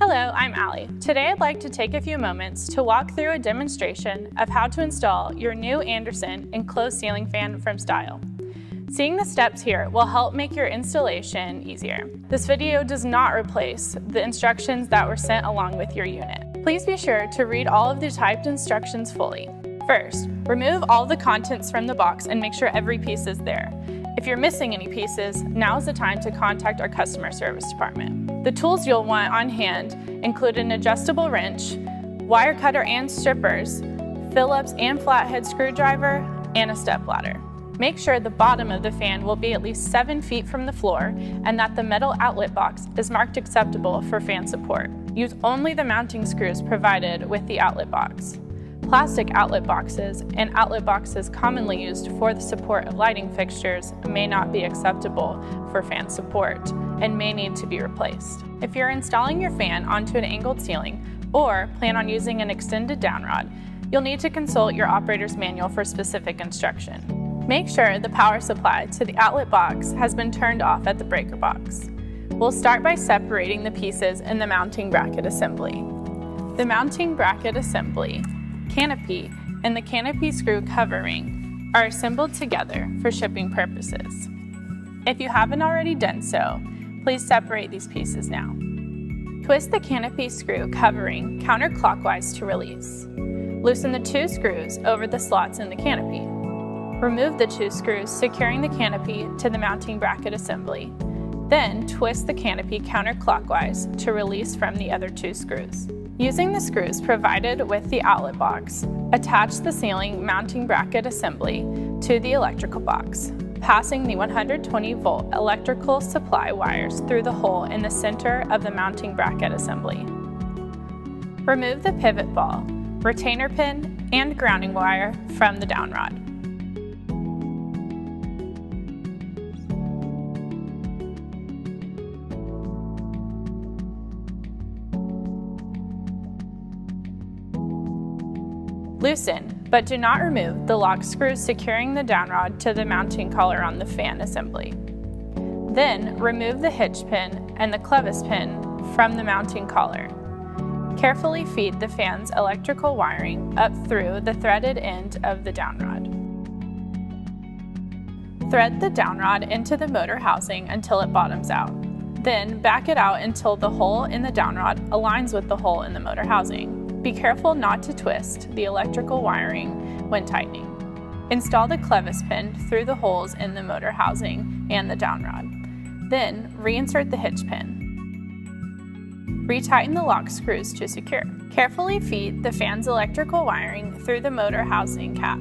Hello, I'm Allie. Today I'd like to take a few moments to walk through a demonstration of how to install your new Anderson enclosed ceiling fan from Stile. Seeing the steps here will help make your installation easier. This video does not replace the instructions that were sent along with your unit. Please be sure to read all of the typed instructions fully. First, remove all the contents from the box and make sure every piece is there. If you're missing any pieces, now's the time to contact our customer service department. The tools you'll want on hand include an adjustable wrench, wire cutter and strippers, Phillips and flathead screwdriver, and a stepladder. Make sure the bottom of the fan will be at least 7 feet from the floor and that the metal outlet box is marked acceptable for fan support. Use only the mounting screws provided with the outlet box. Plastic outlet boxes and outlet boxes commonly used for the support of lighting fixtures may not be acceptable for fan support and may need to be replaced. If you're installing your fan onto an angled ceiling or plan on using an extended downrod, you'll need to consult your operator's manual for specific instruction. Make sure the power supply to the outlet box has been turned off at the breaker box. We'll start by separating the pieces in the mounting bracket assembly. The mounting bracket assembly, canopy, and the canopy screw covering are assembled together for shipping purposes. If you haven't already done so, please separate these pieces now. Twist the canopy screw covering counterclockwise to release. Loosen the 2 screws over the slots in the canopy. Remove the 2 screws securing the canopy to the mounting bracket assembly. Then twist the canopy counterclockwise to release from the other 2 screws. Using the screws provided with the outlet box, attach the ceiling mounting bracket assembly to the electrical box, passing the 120-volt electrical supply wires through the hole in the center of the mounting bracket assembly. Remove the pivot ball, retainer pin, and grounding wire from the downrod. Loosen, but do not remove the lock screws securing the downrod to the mounting collar on the fan assembly. Then, remove the hitch pin and the clevis pin from the mounting collar. Carefully feed the fan's electrical wiring up through the threaded end of the downrod. Thread the downrod into the motor housing until it bottoms out. Then, back it out until the hole in the downrod aligns with the hole in the motor housing. Be careful not to twist the electrical wiring when tightening. Install the clevis pin through the holes in the motor housing and the downrod. Then reinsert the hitch pin. Retighten the lock screws to secure. Carefully feed the fan's electrical wiring through the motor housing cap.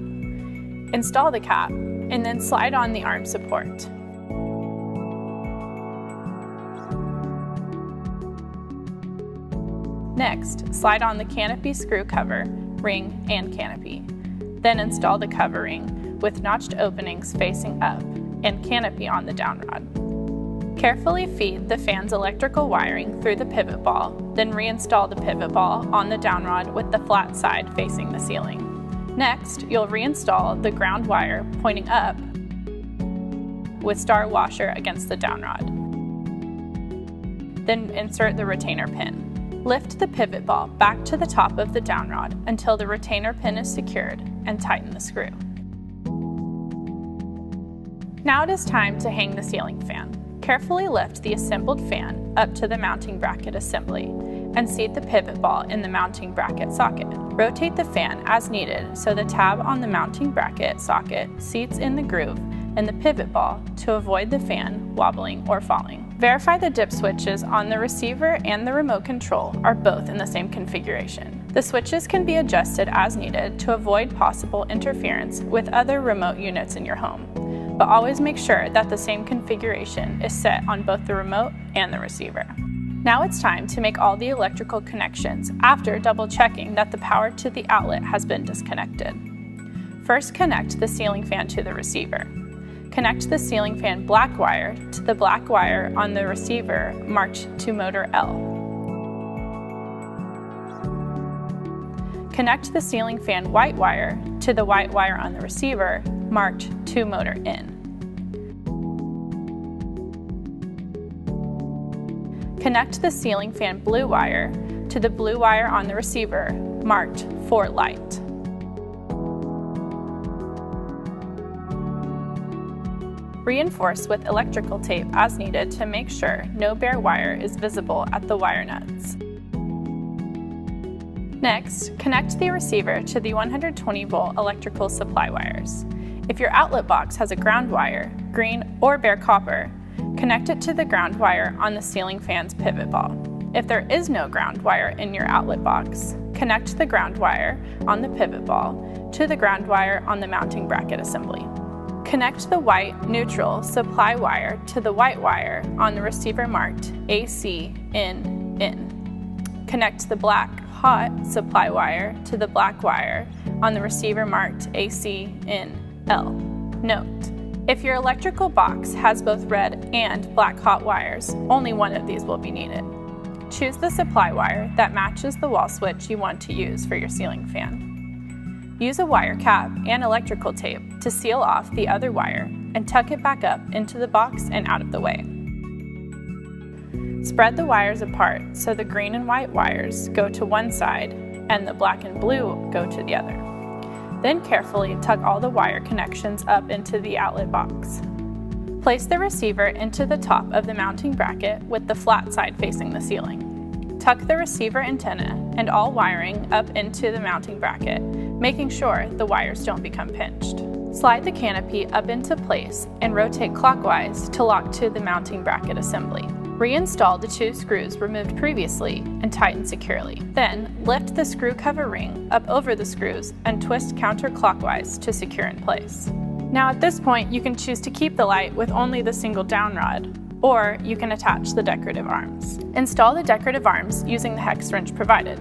Install the cap and then slide on the arm support. Next, slide on the canopy screw cover, ring, and canopy. Then install the covering with notched openings facing up and canopy on the downrod. Carefully feed the fan's electrical wiring through the pivot ball, then reinstall the pivot ball on the downrod with the flat side facing the ceiling. Next, you'll reinstall the ground wire pointing up with star washer against the downrod. Then insert the retainer pin. Lift the pivot ball back to the top of the downrod until the retainer pin is secured and tighten the screw. Now it is time to hang the ceiling fan. Carefully lift the assembled fan up to the mounting bracket assembly and seat the pivot ball in the mounting bracket socket. Rotate the fan as needed so the tab on the mounting bracket socket seats in the groove and the pivot ball to avoid the fan wobbling or falling. Verify the dip switches on the receiver and the remote control are both in the same configuration. The switches can be adjusted as needed to avoid possible interference with other remote units in your home, but always make sure that the same configuration is set on both the remote and the receiver. Now it's time to make all the electrical connections after double checking that the power to the outlet has been disconnected. First, connect the ceiling fan to the receiver. Connect the ceiling fan black wire to the black wire on the receiver marked to motor L. Connect the ceiling fan white wire to the white wire on the receiver marked to motor N. Connect the ceiling fan blue wire to the blue wire on the receiver marked for light. Reinforce with electrical tape as needed to make sure no bare wire is visible at the wire nuts. Next, connect the receiver to the 120-volt electrical supply wires. If your outlet box has a ground wire, green or bare copper, connect it to the ground wire on the ceiling fan's pivot ball. If there is no ground wire in your outlet box, connect the ground wire on the pivot ball to the ground wire on the mounting bracket assembly. Connect the white neutral supply wire to the white wire on the receiver marked AC in. Connect the black hot supply wire to the black wire on the receiver marked AC in L. Note: if your electrical box has both red and black hot wires, only one of these will be needed. Choose the supply wire that matches the wall switch you want to use for your ceiling fan. Use a wire cap and electrical tape to seal off the other wire and tuck it back up into the box and out of the way. Spread the wires apart so the green and white wires go to one side and the black and blue go to the other. Then carefully tuck all the wire connections up into the outlet box. Place the receiver into the top of the mounting bracket with the flat side facing the ceiling. Tuck the receiver antenna and all wiring up into the mounting bracket, making sure the wires don't become pinched. Slide the canopy up into place and rotate clockwise to lock to the mounting bracket assembly. Reinstall the 2 screws removed previously and tighten securely. Then, lift the screw cover ring up over the screws and twist counterclockwise to secure in place. Now at this point, you can choose to keep the light with only the single down rod, or you can attach the decorative arms. Install the decorative arms using the hex wrench provided.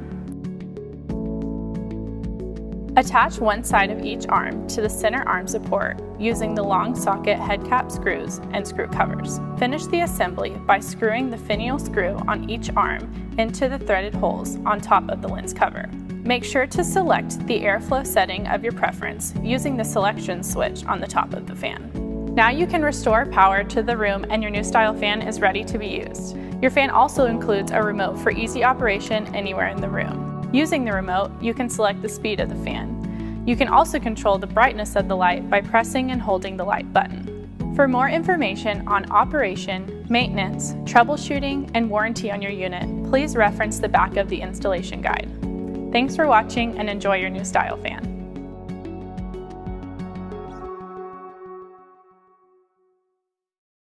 Attach one side of each arm to the center arm support using the long socket head cap screws and screw covers. Finish the assembly by screwing the finial screw on each arm into the threaded holes on top of the lens cover. Make sure to select the airflow setting of your preference using the selection switch on the top of the fan. Now you can restore power to the room and your new Stile fan is ready to be used. Your fan also includes a remote for easy operation anywhere in the room. Using the remote, you can select the speed of the fan. You can also control the brightness of the light by pressing and holding the light button. For more information on operation, maintenance, troubleshooting, and warranty on your unit, please reference the back of the installation guide. Thanks for watching and enjoy your new Stile fan.